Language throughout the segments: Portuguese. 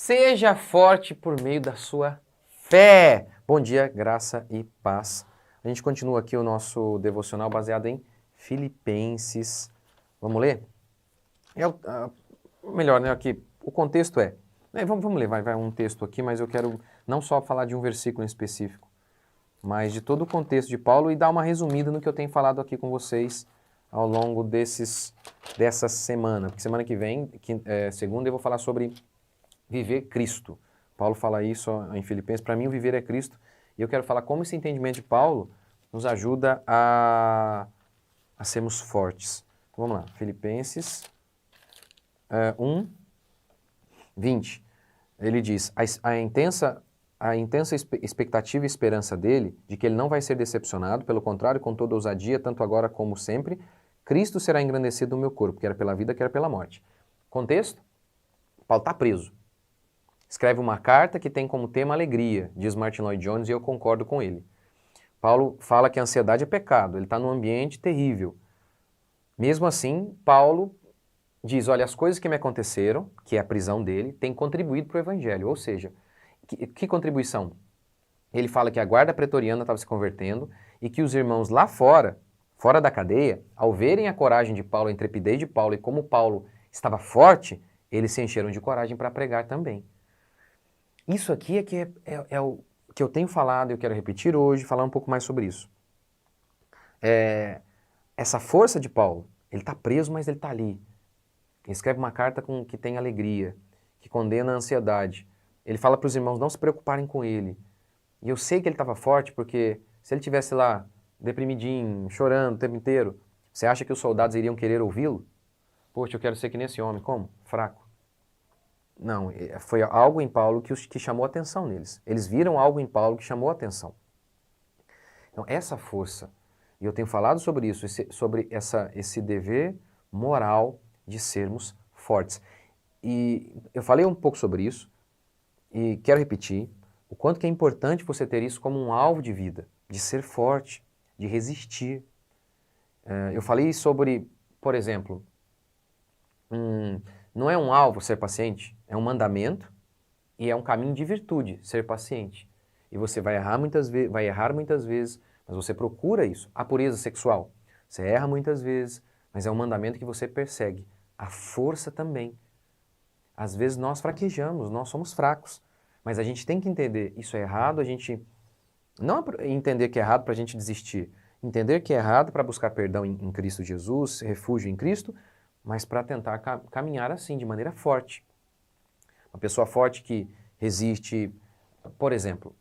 Seja forte por meio da sua fé. Bom dia, graça e paz. A gente continua aqui o nosso devocional baseado em Filipenses. Vamos ler? Melhor, né? Aqui, o contexto vamos ler, vai um texto aqui, mas eu quero não só falar de um versículo em específico, mas de todo o contexto de Paulo e dar uma resumida no que eu tenho falado aqui com vocês ao longo dessa semana. Porque semana que vem, segunda, eu vou falar sobre viver Cristo. Paulo fala isso em Filipenses. Para mim, o viver é Cristo. E eu quero falar como esse entendimento de Paulo nos ajuda a sermos fortes. Então, vamos lá. Filipenses 1, 20. Ele diz, a intensa expectativa e esperança dele, de que ele não vai ser decepcionado, pelo contrário, com toda ousadia, tanto agora como sempre, Cristo será engrandecido no meu corpo, quer pela vida, quer pela morte. Contexto? Paulo está preso. Escreve uma carta que tem como tema alegria, diz Martin Lloyd Jones, e eu concordo com ele. Paulo fala que a ansiedade é pecado, ele está num ambiente terrível. Mesmo assim, Paulo diz, olha, as coisas que me aconteceram, que é a prisão dele, têm contribuído para o evangelho. Ou seja, que contribuição? Ele fala que a guarda pretoriana estava se convertendo e que os irmãos lá fora da cadeia, ao verem a coragem de Paulo, a intrepidez de Paulo e como Paulo estava forte, eles se encheram de coragem para pregar também. Isso aqui é o que eu tenho falado e eu quero repetir hoje, falar um pouco mais sobre isso. Essa força de Paulo, ele está preso, mas ele está ali. Ele escreve uma carta que tem alegria, que condena a ansiedade. Ele fala para os irmãos não se preocuparem com ele. E eu sei que ele estava forte porque se ele estivesse lá, deprimidinho, chorando o tempo inteiro, você acha que os soldados iriam querer ouvi-lo? Poxa, eu quero ser que nem esse homem. Como? Fraco. Não, foi algo em Paulo que chamou a atenção neles. Eles viram algo em Paulo que chamou a atenção. Então, essa força, e eu tenho falado sobre isso, sobre esse dever moral de sermos fortes. E eu falei um pouco sobre isso, e quero repetir, o quanto que é importante você ter isso como um alvo de vida, de ser forte, de resistir. Eu falei sobre, por exemplo, não é um alvo ser paciente, é um mandamento e é um caminho de virtude ser paciente. E você vai errar muitas vezes, mas você procura isso. A pureza sexual, você erra muitas vezes, mas é um mandamento que você persegue. A força também. Às vezes nós fraquejamos, nós somos fracos, mas a gente tem que entender isso é errado, a gente não entender que é errado para a gente desistir, entender que é errado para buscar perdão em Cristo Jesus, refúgio em Cristo, mas para tentar caminhar assim, de maneira forte. Uma pessoa forte que resiste, por exemplo,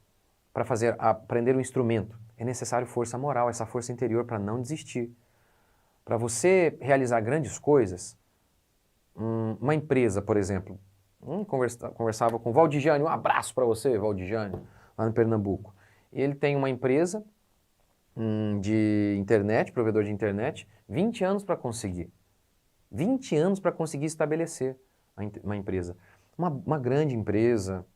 para aprender um instrumento, é necessário força moral, essa força interior para não desistir. Para você realizar grandes coisas, uma empresa, por exemplo, conversava com o Valdijane, um abraço para você, Valdijane, lá no Pernambuco. Ele tem uma empresa de internet, provedor de internet, 20 anos para conseguir. 20 anos para conseguir estabelecer uma empresa. Uma grande empresa,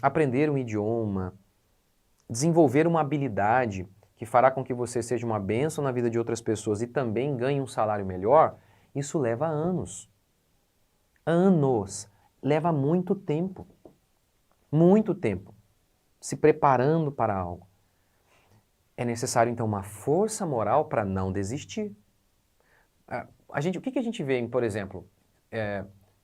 aprender um idioma, desenvolver uma habilidade que fará com que você seja uma bênção na vida de outras pessoas e também ganhe um salário melhor, isso leva anos. Anos. Leva muito tempo. Muito tempo. Se preparando para algo. É necessário, então, uma força moral para não desistir. O que a gente vê, por exemplo,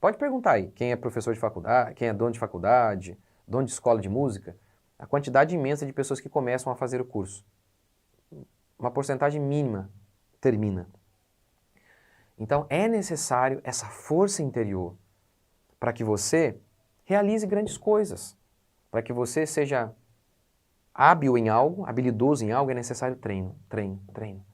pode perguntar aí, quem é professor de faculdade, quem é dono de faculdade, dono de escola de música, a quantidade imensa de pessoas que começam a fazer o curso. Uma porcentagem mínima termina. Então, é necessário essa força interior para que você realize grandes coisas. Para que você seja hábil em algo, habilidoso em algo, é necessário treino, treino, treino.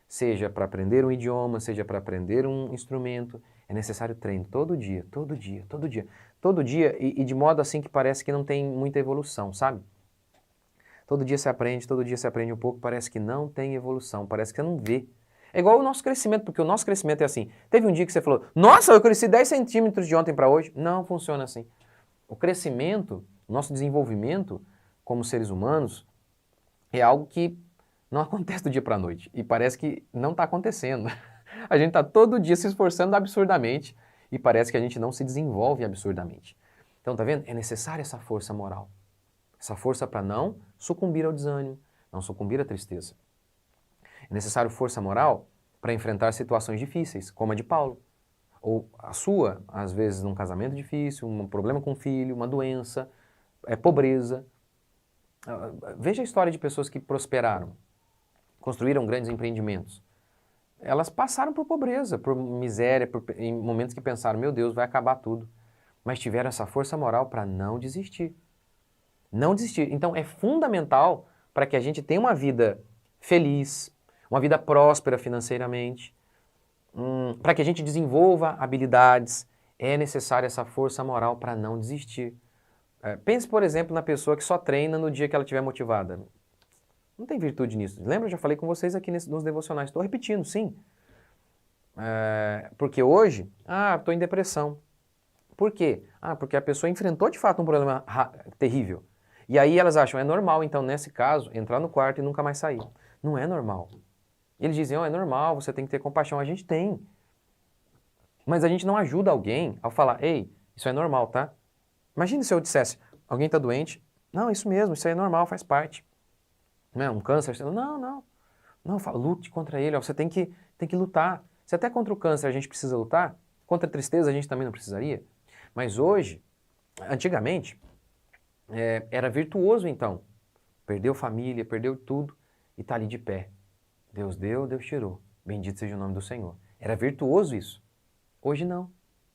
Seja para aprender um idioma, seja para aprender um instrumento, é necessário treino todo dia, todo dia, todo dia. Todo dia e de modo assim que parece que não tem muita evolução, sabe? Todo dia se aprende um pouco, parece que não tem evolução, parece que você não vê. É igual o nosso crescimento, porque o nosso crescimento é assim. Teve um dia que você falou, nossa, eu cresci 10 centímetros de ontem para hoje. Não funciona assim. O crescimento, o nosso desenvolvimento como seres humanos é algo que não acontece do dia para a noite. E parece que não está acontecendo. A gente está todo dia se esforçando absurdamente e parece que a gente não se desenvolve absurdamente. Então, tá vendo? É necessária essa força moral. Essa força para não sucumbir ao desânimo, não sucumbir à tristeza. É necessário força moral para enfrentar situações difíceis, como a de Paulo. Ou a sua, às vezes, num casamento difícil, um problema com o filho, uma doença, pobreza. Veja a história de pessoas que prosperaram, construíram grandes empreendimentos. Elas passaram por pobreza, por miséria, em momentos que pensaram, meu Deus, vai acabar tudo. Mas tiveram essa força moral para não desistir. Não desistir. Então é fundamental para que a gente tenha uma vida feliz, uma vida próspera financeiramente, para que a gente desenvolva habilidades, é necessária essa força moral para não desistir. Pense, por exemplo, na pessoa que só treina no dia que ela estiver motivada. Não tem virtude nisso. Lembra? Eu já falei com vocês aqui nos devocionais. Estou repetindo, sim. Porque hoje, estou em depressão. Por quê? Porque a pessoa enfrentou de fato um problema terrível. E aí elas acham, é normal, então, nesse caso, entrar no quarto e nunca mais sair. Não é normal. Eles dizem, é normal, você tem que ter compaixão. A gente tem. Mas a gente não ajuda alguém ao falar, ei, isso é normal, tá? Imagine se eu dissesse, alguém está doente, não, isso mesmo, isso aí é normal, faz parte. Não, um câncer, não, lute contra ele, você tem que lutar. Se até contra o câncer a gente precisa lutar, contra a tristeza a gente também não precisaria. Mas hoje, antigamente, era virtuoso então. Perdeu família, perdeu tudo e está ali de pé. Deus deu, Deus tirou. Bendito seja o nome do Senhor. Era virtuoso isso. Hoje não.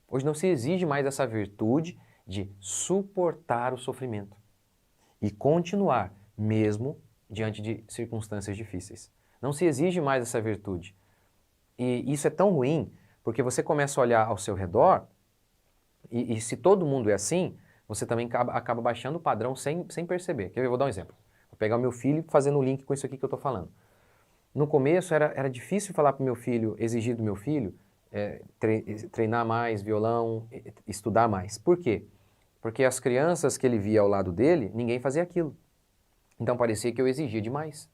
Hoje não se exige mais essa virtude de suportar o sofrimento e continuar, mesmo diante de circunstâncias difíceis. Não se exige mais essa virtude. E isso é tão ruim, porque você começa a olhar ao seu redor, e se todo mundo é assim, você também acaba baixando o padrão sem perceber. Quer ver? Eu vou dar um exemplo. Vou pegar o meu filho fazendo o link com isso aqui que eu estou falando. No começo era difícil falar para o meu filho, exigir do meu filho, treinar mais violão, estudar mais. Por quê? Porque as crianças que ele via ao lado dele, ninguém fazia aquilo. Então parecia que eu exigia demais.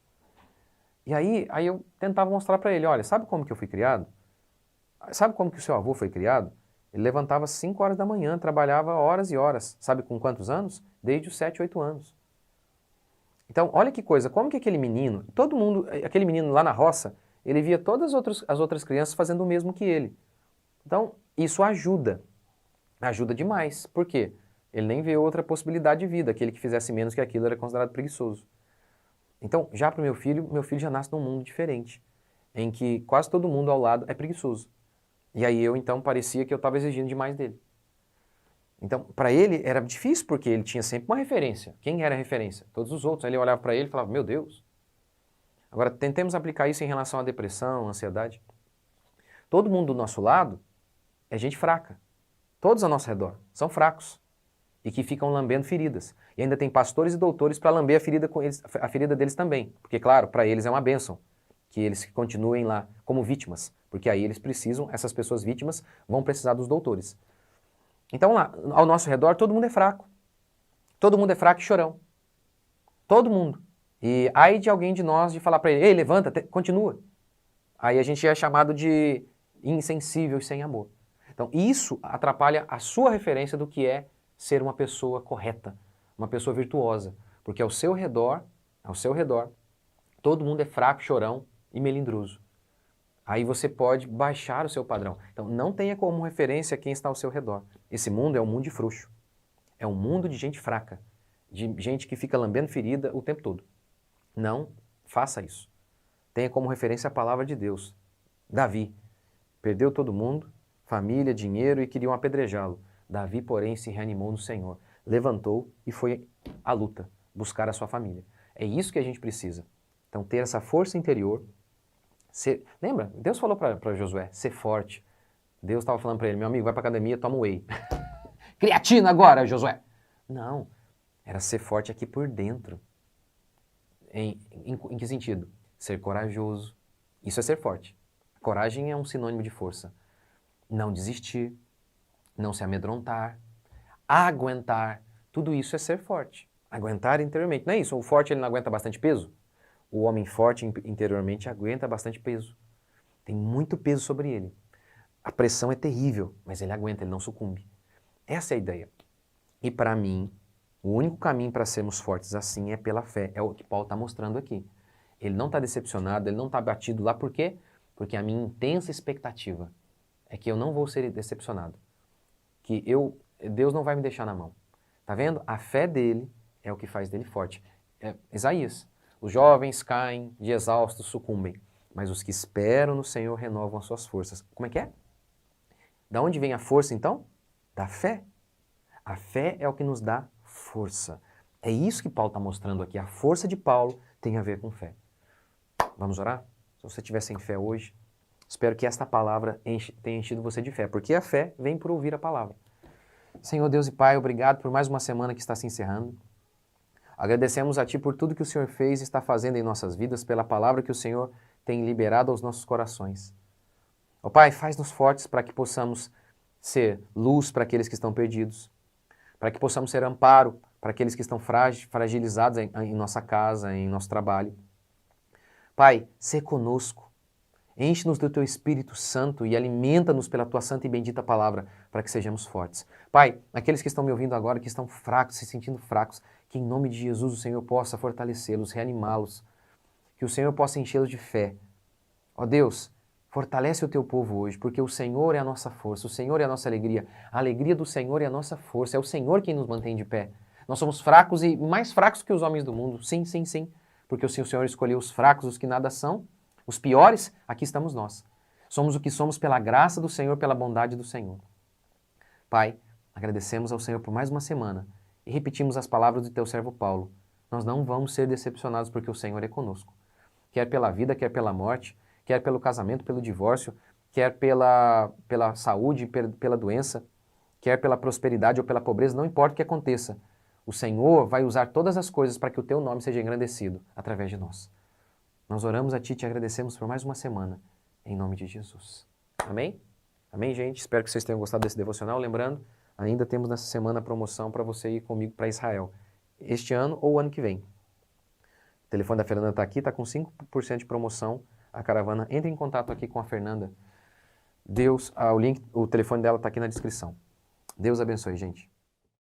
E aí eu tentava mostrar para ele, olha, sabe como que eu fui criado? Sabe como que o seu avô foi criado? Ele levantava às 5 horas da manhã, trabalhava horas e horas. Sabe com quantos anos? Desde os 7, 8 anos. Então, olha que coisa, como que aquele menino, todo mundo, aquele menino lá na roça, ele via todas as outras crianças fazendo o mesmo que ele. Então, isso ajuda demais. Por quê? Ele nem vê outra possibilidade de vida, aquele que fizesse menos que aquilo era considerado preguiçoso. Então, já para o meu filho já nasce num mundo diferente, em que quase todo mundo ao lado é preguiçoso. E aí então, parecia que eu estava exigindo demais dele. Então, para ele era difícil, porque ele tinha sempre uma referência. Quem era a referência? Todos os outros. Aí ele olhava para ele e falava, meu Deus. Agora, tentemos aplicar isso em relação à depressão, à ansiedade. Todo mundo do nosso lado é gente fraca. Todos ao nosso redor são fracos e que ficam lambendo feridas. E ainda tem pastores e doutores para lamber a ferida deles também. Porque, claro, para eles é uma bênção que eles continuem lá como vítimas. Porque aí eles precisam, essas pessoas vítimas vão precisar dos doutores. Então lá, ao nosso redor, todo mundo é fraco. Todo mundo é fraco e chorão. Todo mundo. E ai de alguém de nós de falar para ele, ei, levanta, continua. Aí a gente é chamado de insensível e sem amor. Então isso atrapalha a sua referência do que é ser uma pessoa correta, uma pessoa virtuosa. Porque ao seu redor, todo mundo é fraco, chorão e melindroso. Aí você pode baixar o seu padrão. Então não tenha como referência quem está ao seu redor. Esse mundo é um mundo de frouxo. É um mundo de gente fraca, de gente que fica lambendo ferida o tempo todo. Não faça isso. Tenha como referência a palavra de Deus. Davi perdeu todo mundo, família, dinheiro e queriam apedrejá-lo. Davi, porém, se reanimou no Senhor. Levantou e foi à luta, buscar a sua família. É isso que a gente precisa. Então ter essa força interior. Lembra? Deus falou para Josué, ser forte. Deus estava falando para ele, meu amigo, vai para academia, toma whey. Creatina agora, Josué. Não, era ser forte aqui por dentro. Em que sentido? Ser corajoso. Isso é ser forte. Coragem é um sinônimo de força. Não desistir, não se amedrontar, aguentar. Tudo isso é ser forte. Aguentar interiormente. Não é isso, o forte ele não aguenta bastante peso? O homem forte interiormente aguenta bastante peso. Tem muito peso sobre ele. A pressão é terrível, mas ele aguenta, ele não sucumbe. Essa é a ideia. E para mim, o único caminho para sermos fortes assim é pela fé. É o que Paulo está mostrando aqui. Ele não está decepcionado, ele não está abatido lá. Por quê? Porque a minha intensa expectativa é que eu não vou ser decepcionado. Que Deus não vai me deixar na mão. Tá vendo? A fé dele é o que faz dele forte. Isaías, os jovens caem de exaustos, sucumbem, mas os que esperam no Senhor renovam as suas forças. Como é que é? Da onde vem a força então? Da fé. A fé é o que nos dá força. É isso que Paulo está mostrando aqui. A força de Paulo tem a ver com fé. Vamos orar? Se você estiver sem fé hoje, espero que esta palavra tenha enchido você de fé, porque a fé vem por ouvir a palavra. Senhor Deus e Pai, obrigado por mais uma semana que está se encerrando. Agradecemos a Ti por tudo que o Senhor fez e está fazendo em nossas vidas, pela palavra que o Senhor tem liberado aos nossos corações. Ó Pai, faz-nos fortes para que possamos ser luz para aqueles que estão perdidos, para que possamos ser amparo para aqueles que estão fragilizados em nossa casa, em nosso trabalho. Pai, sê conosco, enche-nos do Teu Espírito Santo e alimenta-nos pela Tua santa e bendita palavra para que sejamos fortes. Pai, aqueles que estão me ouvindo agora, que estão fracos, se sentindo fracos, que em nome de Jesus o Senhor possa fortalecê-los, reanimá-los, que o Senhor possa enchê-los de fé. Ó Deus, fortalece o Teu povo hoje, porque o Senhor é a nossa força, o Senhor é a nossa alegria. A alegria do Senhor é a nossa força, é o Senhor quem nos mantém de pé. Nós somos fracos e mais fracos que os homens do mundo, sim, sim, sim, porque o Senhor escolheu os fracos, os que nada são, os piores, aqui estamos nós. Somos o que somos pela graça do Senhor, pela bondade do Senhor. Pai, agradecemos ao Senhor por mais uma semana e repetimos as palavras do Teu servo Paulo. Nós não vamos ser decepcionados porque o Senhor é conosco. Quer pela vida, quer pela morte, quer pelo casamento, pelo divórcio, quer pela saúde, pela doença, quer pela prosperidade ou pela pobreza, não importa o que aconteça. O Senhor vai usar todas as coisas para que o Teu nome seja engrandecido através de nós. Nós oramos a Ti e Te agradecemos por mais uma semana, em nome de Jesus. Amém? Amém, gente? Espero que vocês tenham gostado desse devocional. Lembrando, ainda temos nessa semana a promoção para você ir comigo para Israel. Este ano ou ano que vem. O telefone da Fernanda está aqui, está com 5% de promoção. A caravana, entre em contato aqui com a Fernanda. O telefone dela está aqui na descrição. Deus abençoe, gente.